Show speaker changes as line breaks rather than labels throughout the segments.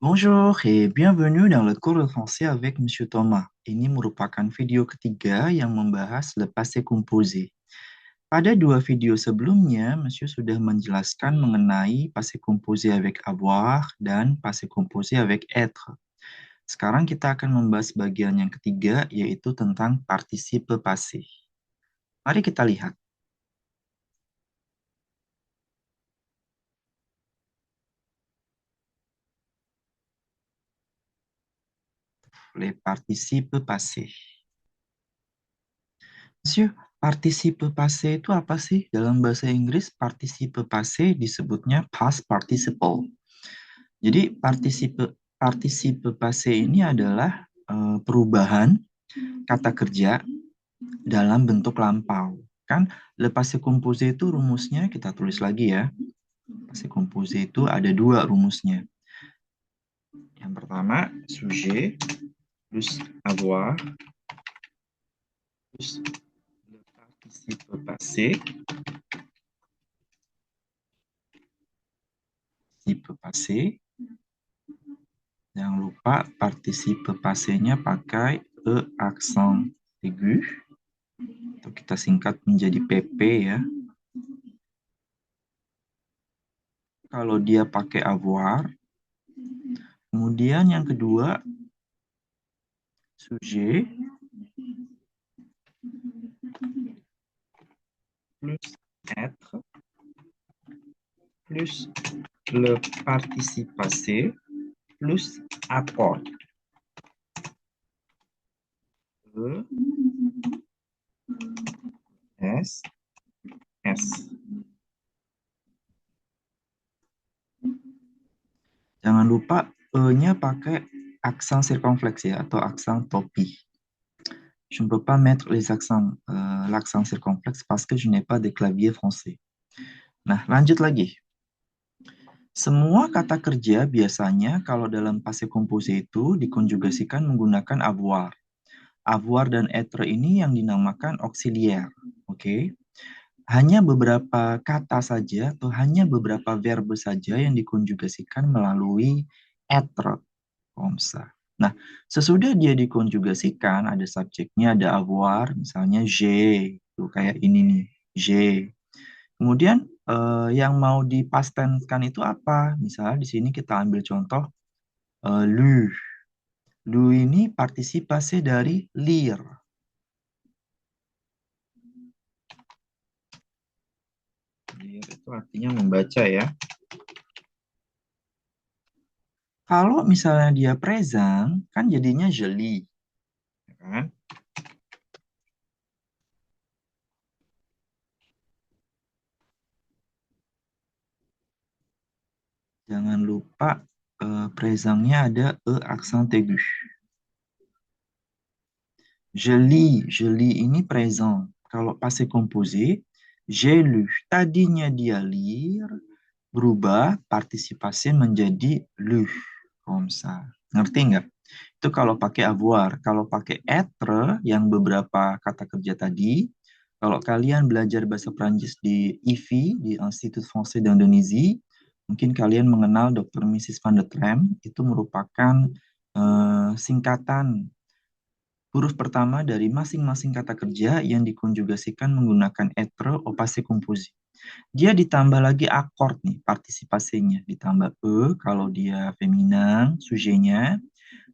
Bonjour et bienvenue dans le cours de français avec Monsieur Thomas. Ini merupakan video ketiga yang membahas le passé composé. Pada dua video sebelumnya, Monsieur sudah menjelaskan mengenai passé composé avec avoir dan passé composé avec être. Sekarang kita akan membahas bagian yang ketiga, yaitu tentang participe passé. Mari kita lihat. Les participes passés. Monsieur, participe passé itu apa sih? Dalam bahasa Inggris, participe passé disebutnya past participle. Jadi, participe passé ini adalah perubahan kata kerja dalam bentuk lampau. Kan, le passé composé itu rumusnya, kita tulis lagi ya. Passé composé itu ada dua rumusnya. Yang pertama, sujet plus avoir plus le participe passé participe passé. Jangan lupa partisipe passé-nya pakai e aksen aigu. Atau kita singkat menjadi PP ya. Kalau dia pakai avoir. Kemudian yang kedua, sujet plus être plus le participe passé plus apport. E, S, S. Jangan lupa E-nya pakai aksen circonflexe ya, atau aksen topi. Je ne peux pas mettre l'accent circonflexe parce que je n'ai pas de clavier français. Nah, lanjut lagi. Semua kata kerja biasanya kalau dalam passé composé itu dikonjugasikan menggunakan avoir. Avoir dan être ini yang dinamakan auxiliaire. Oke. Hanya beberapa kata saja atau hanya beberapa verbe saja yang dikonjugasikan melalui être. Comme ça. Nah, sesudah dia dikonjugasikan, ada subjeknya, ada avoir, misalnya j'ai, tuh kayak ini nih, j'ai. Kemudian yang mau dipastenkan itu apa? Misalnya di sini kita ambil contoh lu. Lu ini partisipasi dari lire. Lire itu artinya membaca ya. Kalau misalnya dia present, kan jadinya je lis. Ya kan? Jangan lupa presentnya ada e aksen aigu. Je lis ini present. Kalau passé composé, j'ai lu. Tadinya dia lire, berubah partisipasi menjadi lu. Comme ça. Ngerti nggak? Itu kalau pakai avoir. Kalau pakai être, yang beberapa kata kerja tadi, kalau kalian belajar bahasa Prancis di IFI, di Institut Français d'Indonésie, mungkin kalian mengenal Dr. Mrs. Van der Tram, itu merupakan singkatan huruf pertama dari masing-masing kata kerja yang dikonjugasikan menggunakan être au passé composé. Dia ditambah lagi akord nih, partisipasinya. Ditambah E kalau dia feminin, sujetnya.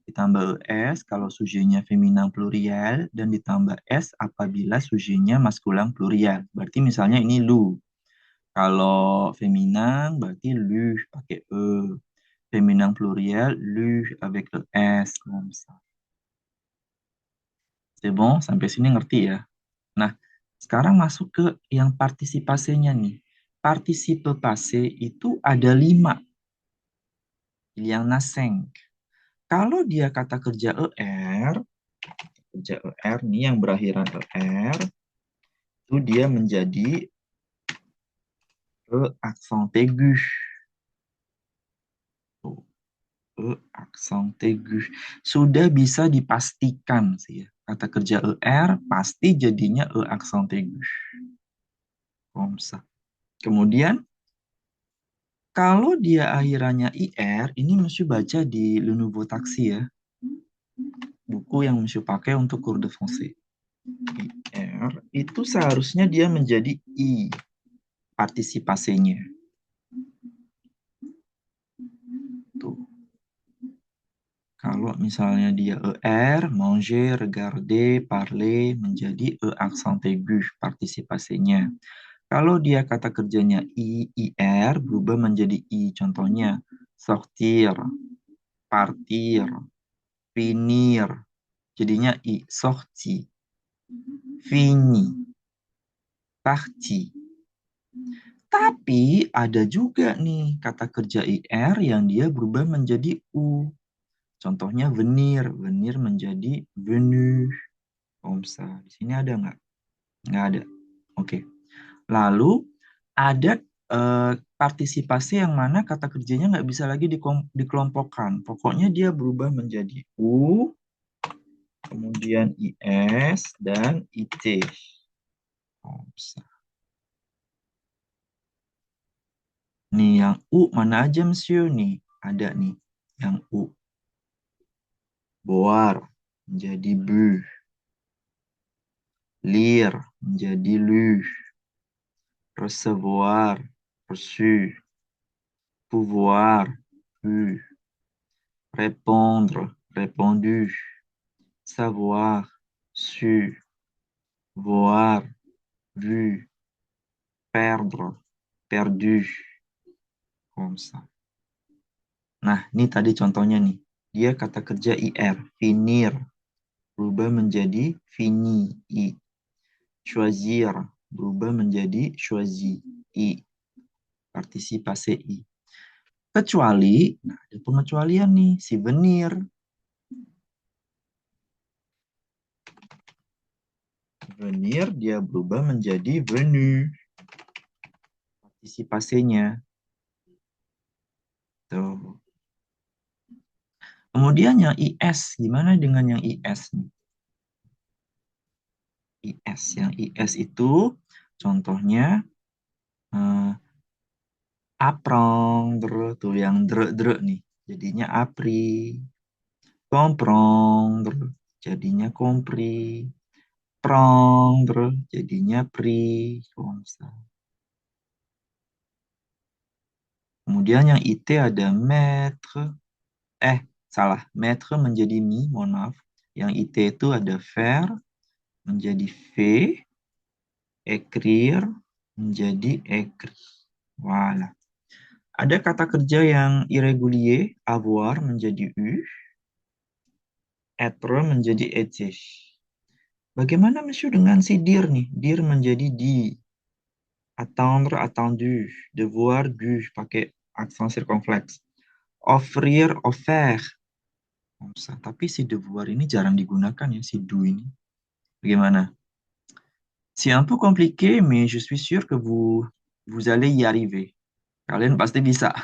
Ditambah ES kalau sujetnya feminin plurial. Dan ditambah S apabila sujetnya maskulin plurial. Berarti misalnya ini lu. Kalau feminin berarti lu pakai E. Feminin plurial, lu avec le S. Comme ça. C'est bon? Sampai sini ngerti ya? Nah, sekarang masuk ke yang partisipasinya nih. Participe passé itu ada 5. Yang naseng. Kalau dia kata kerja ER nih yang berakhiran ER, itu dia menjadi E aksen aigu. E aksen aigu. Sudah bisa dipastikan sih ya. Kata kerja ER pasti jadinya E aksen aigu. Kemudian Kalau dia akhirannya IR, ini mesti baca di Le Nouveau Taxi ya. Buku yang mesti pakai untuk cours de français. IR itu seharusnya dia menjadi I partisipasinya. Tuh. Kalau misalnya dia ER, manger, regarder, parler, menjadi E accent aigu partisipasinya. Kalau dia kata kerjanya IR, berubah menjadi I. Contohnya, sortir, partir, finir. Jadinya I, sorti, fini, parti. Tapi ada juga nih kata kerja IR yang dia berubah menjadi U. Contohnya venir, venir menjadi venu. Omsa. Di sini ada nggak? Nggak ada. Oke. Lalu ada partisipasi yang mana kata kerjanya nggak bisa lagi dikelompokkan. Pokoknya dia berubah menjadi U, kemudian IS, dan IT. Omsa. Nih yang U mana aja monsieur nih? Ada nih yang U. Boar menjadi bu. Lire menjadi lu. Recevoir, reçu. Pouvoir, pu. Répondre, répondu. Savoir, su. Voir, vu. Perdre, perdu. Comme ça. Nah, ini tadi contohnya nih. Dia kata kerja IR, finir. Berubah menjadi fini, I. Choisir, berubah menjadi choisi, I. Partisipasi I. Kecuali, nah ada pengecualian nih, si venir. Venir dia berubah menjadi venu. Partisipasinya. Tuh. Kemudian yang IS, gimana dengan yang IS nih? IS, yang IS itu contohnya apprendre, tuh yang dre nih. Jadinya apri. Comprendre, jadinya compris. Prendre, jadinya pris. Kemudian yang IT ada maître. Salah. Maître menjadi mi, mohon maaf. Yang IT itu ada faire, menjadi fait, écrire, menjadi écrit. Voilà. Ada kata kerja yang irregulier, avoir menjadi u, être menjadi été. Bagaimana monsieur dengan si dir nih? Dir menjadi di. Attendre, attendu. Devoir, dû, pakai aksen circonflexe. Offrir, offert. Tapi si devoir ini jarang digunakan ya, si do ini. Bagaimana? C'est un peu compliqué, mais je suis sûr que vous allez y arriver. Kalian pasti bisa.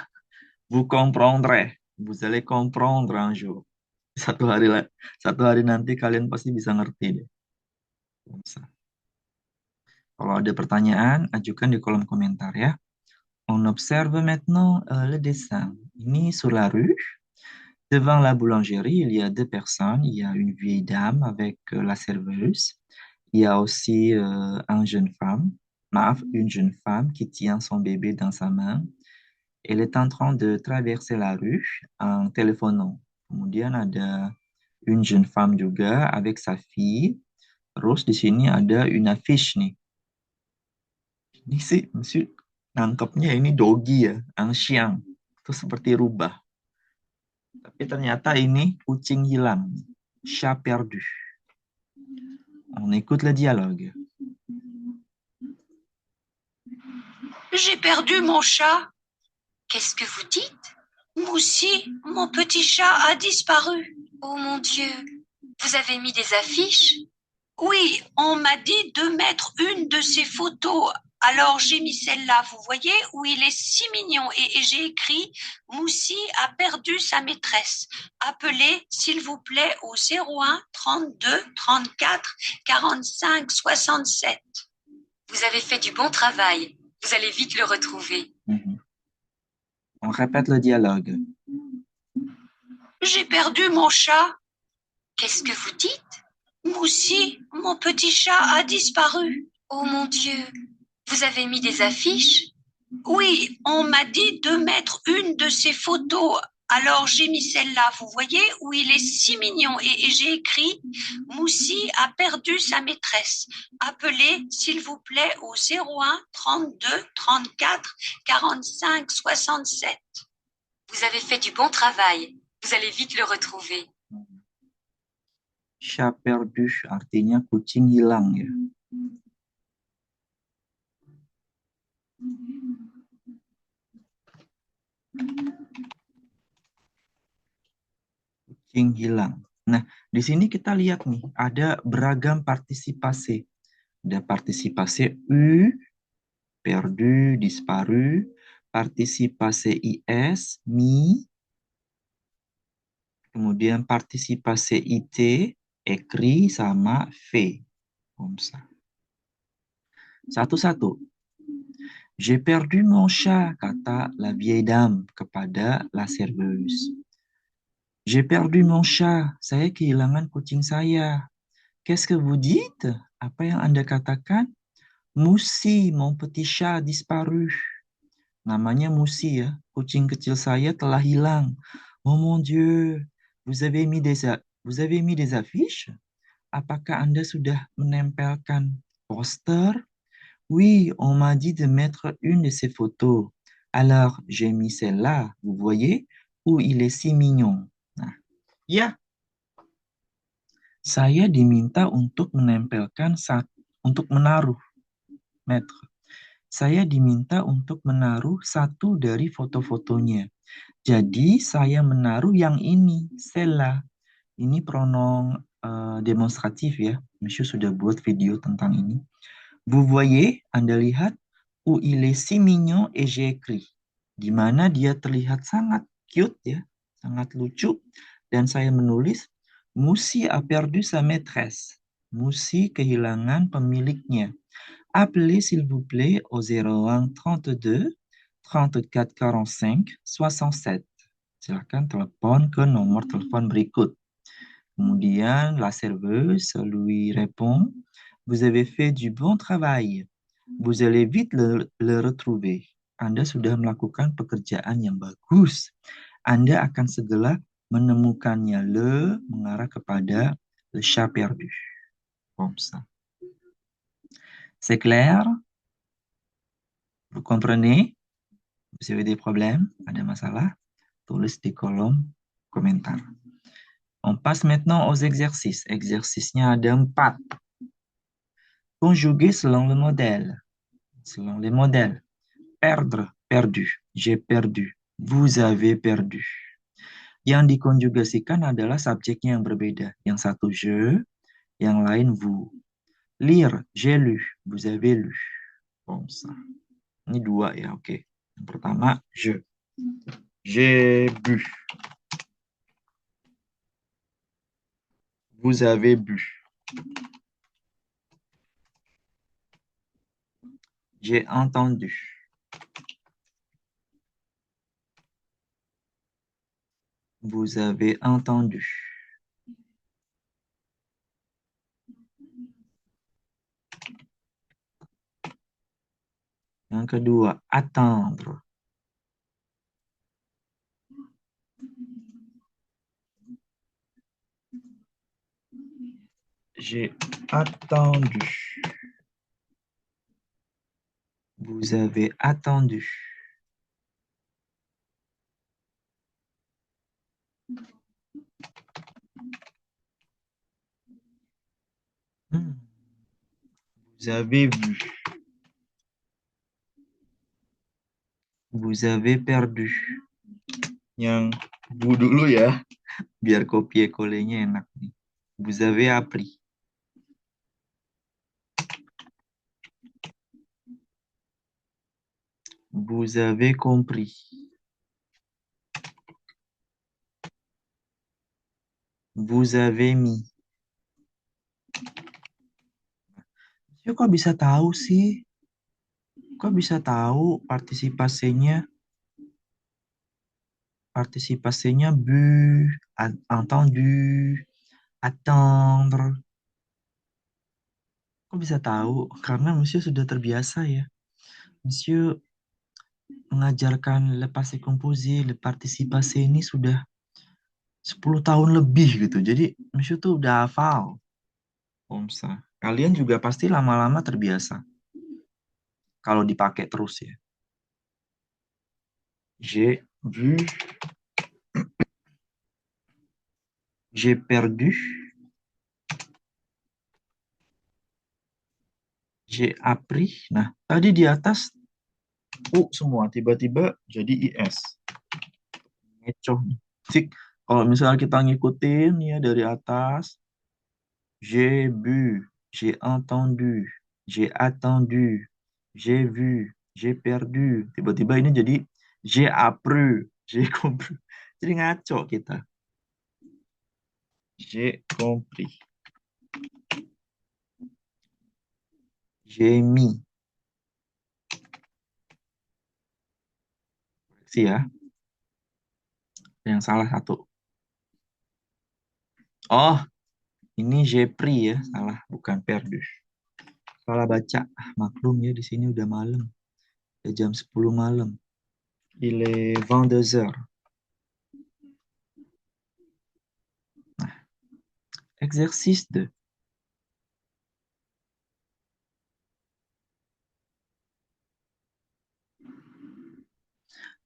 Vous comprendrez. Vous allez comprendre un jour. Satu hari nanti kalian pasti bisa ngerti deh. Kalau ada pertanyaan, ajukan di kolom komentar ya. On observe maintenant le dessin. Ini sur la rue. Devant la boulangerie, il y a deux personnes. Il y a une vieille dame avec la serveuse. Il y a aussi une jeune femme qui tient son bébé dans sa main. Elle est en train de traverser la rue en téléphonant. Kemudian ada une jeune femme juga avec sa fille. Terus di sini ada une affiche nih. Ini sih, mesti nangkepnya ini doggy ya, chien. Itu seperti rubah. Tapi ternyata ini kucing hilang. Chat perdu. On écoute le dialogue.
J'ai perdu mon chat. Qu'est-ce que vous dites? Moussi, mon petit chat a disparu. Oh mon Dieu, vous avez mis des affiches? Oui, on m'a dit de mettre une de ces photos. Alors j'ai mis celle-là, vous voyez, où il est si mignon. Et j'ai écrit « Moussi a perdu sa maîtresse. Appelez, s'il vous plaît, au 01 32 34 45 67. » Vous avez fait du bon travail. Vous allez vite le retrouver.
On répète le dialogue.
J'ai perdu mon chat. Qu'est-ce que vous dites? Moussi, mon petit chat a disparu. Oh mon Dieu, vous avez mis des affiches? Oui, on m'a dit de mettre une de ces photos. Alors j'ai mis celle-là, vous voyez, où il est si mignon. Et j'ai écrit Moussi a perdu sa maîtresse. Appelez, s'il vous plaît, au 01 32 34 45 67. Vous avez fait du bon travail. Vous allez vite le retrouver.
Chat perdu artinya kucing hilang ya. Kucing hilang. Nah, di sini kita lihat nih, ada beragam partisipasi. Ada partisipasi U, perdu, disparu, partisipasi IS, mi, kemudian partisipasi IT, écrit, sama fait. Comme ça. Satu-satu. J'ai perdu mon chat, kata la vieille dame kepada la serveuse. J'ai perdu mon chat, saya kehilangan kucing saya. Qu'est-ce que vous dites? Apa yang Anda katakan? Musi, mon petit chat disparu. Namanya Musi ya, kucing kecil saya telah hilang. Oh mon Dieu, vous avez mis des affiches? Apakah Anda sudah menempelkan poster? Oui, on m'a dit de mettre une de ces photos. Alors, j'ai mis celle-là, vous voyez, où il est si mignon. Nah, ya, saya diminta untuk menempelkan untuk menaruh, mettre. Saya diminta untuk menaruh satu dari foto-fotonya. Jadi, saya menaruh yang ini, celle-là. Ini pronom demonstratif ya. Monsieur sudah buat video tentang ini. Vous voyez, Anda lihat, où il est si mignon et j'ai écrit. Di mana dia terlihat sangat cute ya, sangat lucu. Dan saya menulis, Moussi a perdu sa maîtresse. Moussi kehilangan pemiliknya. Appelez s'il vous plaît au 01 32 34 45 67. Silakan telepon ke nomor telepon berikut. Kemudian la serveuse lui répond, vous avez fait du bon travail. Vous allez vite le retrouver. Anda sudah melakukan pekerjaan yang bagus. Anda akan segera menemukannya. Le mengarah kepada le chat perdu. Comme ça. C'est clair? Vous comprenez? Vous avez des problèmes? Ada masalah? Tulis di kolom komentar. On passe maintenant aux exercices. Exercice-nya ada 4. Conjuguer selon le modèle. Selon les modèles. Perdre, perdu. J'ai perdu. Vous avez perdu. Yang dikonjugasikan adalah subjeknya yang berbeda. Yang satu je, yang lain vous. Lire, j'ai lu. Vous avez lu. Comme ça. Ini 2 ya, oke. Yang pertama, je. J'ai bu. Vous avez bu. J'ai entendu. Vous avez entendu. Yang kedua, attendre. J'ai attendu. Vous avez attendu. Vous avez vu. Vous avez perdu. Yang bu dulu ya, biar copier-coller-nya enak nih. Vous avez appris. Vous avez compris. Vous avez mis. Ya, kok bisa tahu sih? Kok bisa tahu partisipasinya? partisipasinya bu, entendu, attendre. Kok bisa tahu? Karena Monsieur sudah terbiasa ya. Monsieur mengajarkan le passé composé, le participasi ini sudah 10 tahun lebih gitu. Jadi Monsieur tuh udah hafal. Omsa. Kalian juga pasti lama-lama terbiasa. Kalau dipakai terus ya. J'ai vu, j'ai perdu, j'ai appris. Nah, tadi di atas U semua. Tiba-tiba jadi IS. Ngecoh nih. Sik, kalau misalnya kita ngikutin ya dari atas, j'ai bu, j'ai entendu, j'ai attendu, j'ai vu, j'ai perdu. Tiba-tiba ini jadi j'ai appris, j'ai compris. Jadi ngaco kita. J'ai compris. J'ai mis. Sih ya, yang salah satu. Oh, ini j'ai pris ya, salah, bukan perdu. Salah baca. Ah, maklum ya, di sini udah malam. Udah jam 10 malam. Il est 22 heures. Exercice 2.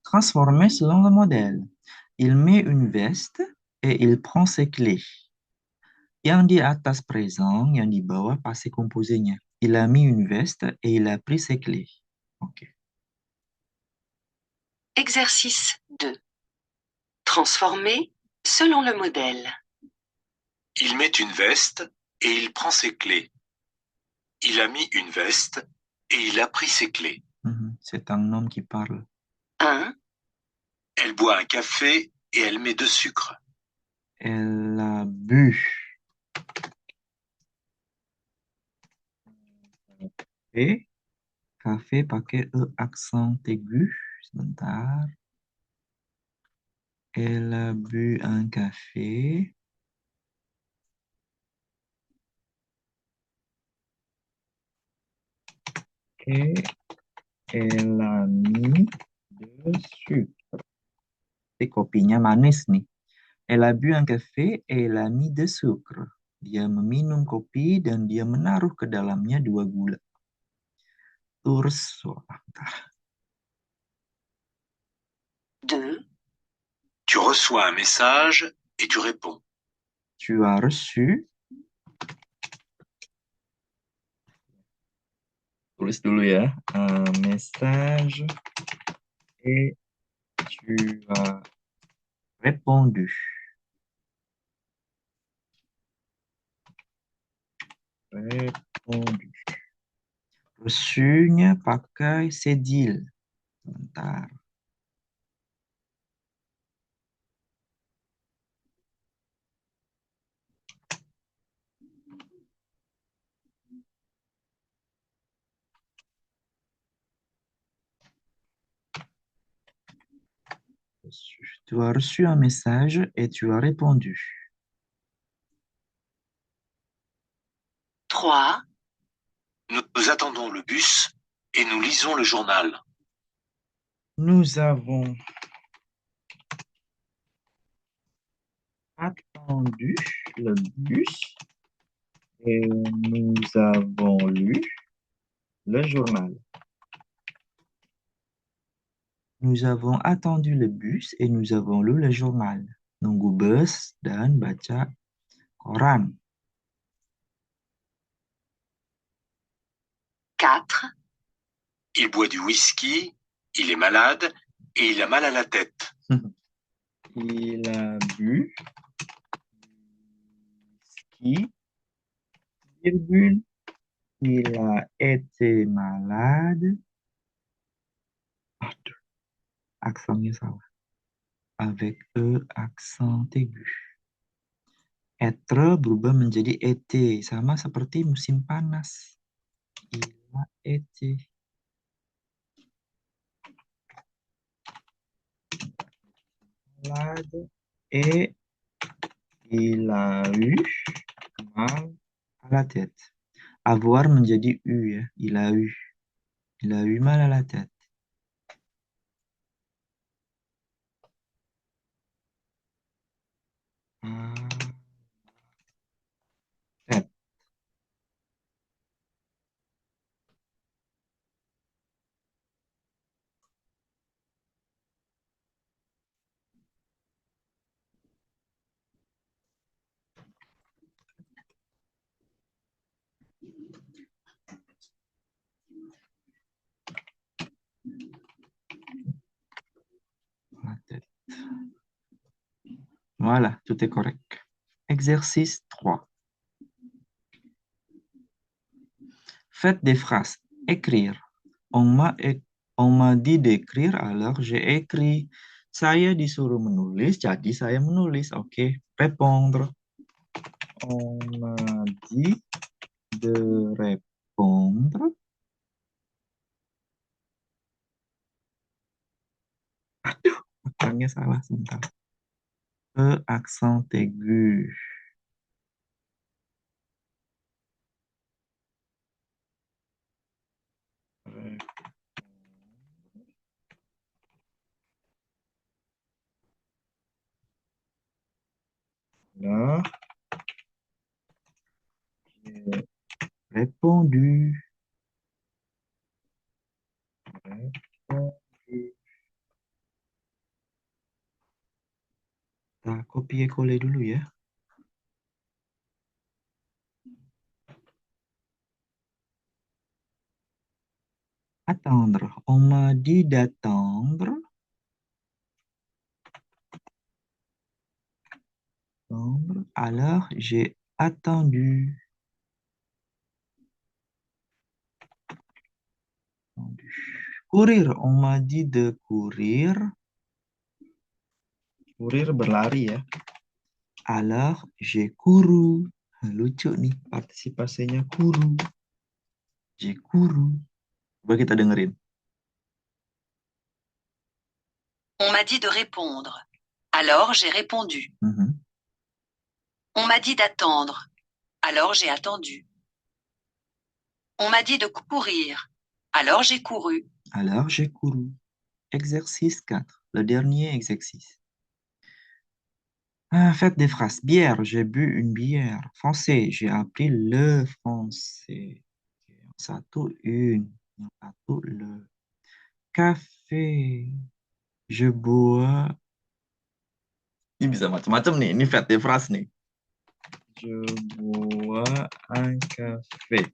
Transformer selon le modèle. Il met une veste et il prend ses clés. Yang di atas présent, yang di bawah passé composé-nya. Il a mis une veste et il a pris ses clés. Ok.
Exercice 2. Transformer selon le modèle.
Il met une veste et il prend ses clés. Il a mis une veste et il a pris ses clés.
C'est un homme qui parle.
1.
Elle boit un café et elle met de sucre.
Elle a bu. Et café pakai E accent aigu. Sebentar. Elle a bu un café. Et elle a mis de sucre. Et kopinya manis nih. Elle a bu un café et elle a mis de sucre. Dia meminum kopi dan dia menaruh ke dalamnya 2 gula. Terus,
2.
Tu reçois un message et tu réponds.
tu as reçu. Tulis dulu ya. Un message et tu as répondu. Répondu. Reçunya pakai cédille. Sebentar. Tu as reçu un message et tu as répondu.
3.
Nous attendons le bus et nous lisons le journal.
Nous avons attendu le bus et nous avons lu le journal. Nous avons attendu le bus et nous avons lu le journal. Nunggu bus dan baca koran.
4.
Il boit du whisky, il est malade et il a mal à la tête.
Il a bu whisky, virgule. Il a été malade. Aduh, aksennya salah. Avec E accent aigu. Être berubah menjadi été, sama seperti musim panas. Il a été. malade et il a eu mal à la tête. Avoir menjadi U ya. Il a eu. Il a eu mal à la tête. Ah, tête, la tête. Voilà, tout est correct. Exercice 3. Faites des phrases. Écrire. On m'a dit d'écrire, alors j'ai écrit. Saya disuruh menulis, jadi saya menulis. Oke. Répondre. On m'a dit de répondre. Makanya salah sebentar. Accent aigu. Alors, j'ai répondu. Répondu. Kita copier-coller dulu ya. Attendre. On m'a dit d'attendre. Attendre. Alors, j'ai attendu. Attendu. Courir. On m'a dit de courir. Courir berlari ya. Alors, j'ai couru. Lucu nih partisipasinya couru. J'ai couru. Coba kita dengerin.
On m'a dit de répondre. Alors j'ai répondu.
Mhm.
On m'a dit d'attendre. Alors j'ai attendu. On m'a dit de courir. Alors j'ai couru.
Alors, j'ai couru. Exercice 4. Le dernier exercice. Ah, faites des phrases. Bière, j'ai bu une bière. Français, j'ai appris le français. Yang satu une, yang satu le. Café, je bois. Ini bisa macam-macam nih. Ini faites des phrases nih. Je bois un café.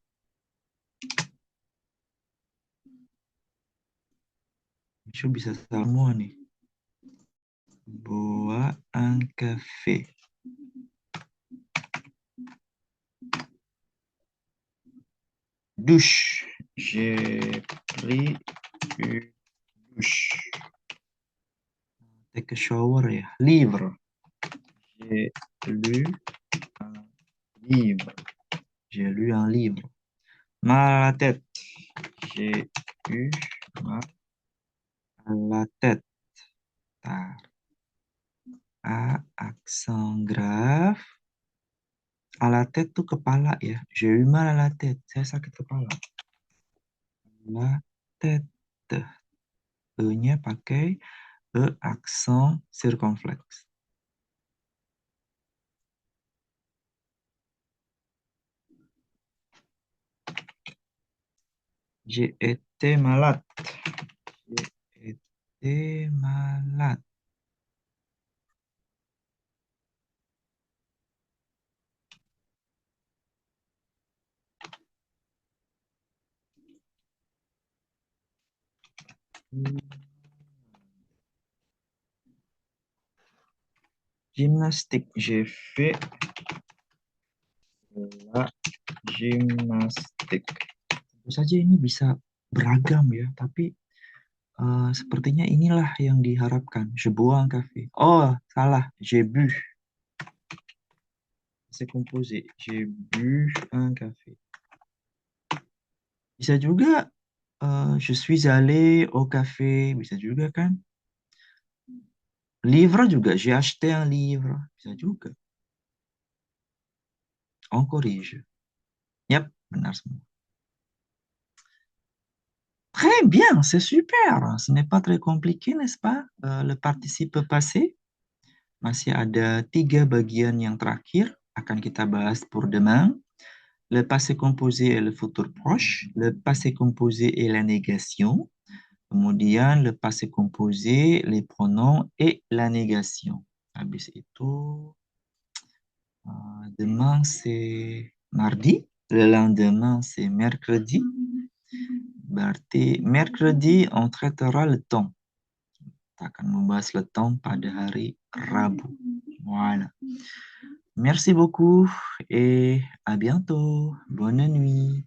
Micho bisa semua nih. Bois un café. Douche. J'ai pris une douche. Take a shower ya. Livre. J'ai lu un livre. J'ai lu un livre. Mal à la tête. J'ai eu mal à la tête. Tar. A, accent grave. À la tête tuh kepala ya. J'ai eu mal à la tête. Saya sakit kepala. La tête. E-nya pakai E accent circonflexe. J'ai été malade. J'ai été malade. Gymnastique. J'ai fait la gymnastique. Tentu saja ini bisa beragam ya, tapi sepertinya inilah yang diharapkan. Je bois un café. Oh, salah. J'ai bu. C'est composé. J'ai bu un café. Bisa juga je suis allé au café. Bisa juga kan? Livre juga, j'ai acheté un livre. Bisa juga. On corrige. Yap, benar semua. Très bien, c'est super. Ce n'est pas très compliqué, n'est-ce pas? Le participe passé. Masih ada 3 bagian yang terakhir akan kita bahas pour demain. Le passé composé et le futur proche. Le passé composé et la négation. Kemudian le passé composé, les pronoms et la négation. Habis itu, demain c'est mardi. Le lendemain c'est mercredi. Berarti mercredi on traitera le temps. Kita akan membahas le temps pada hari Rabu. Voilà. Merci beaucoup et à bientôt. Bonne nuit.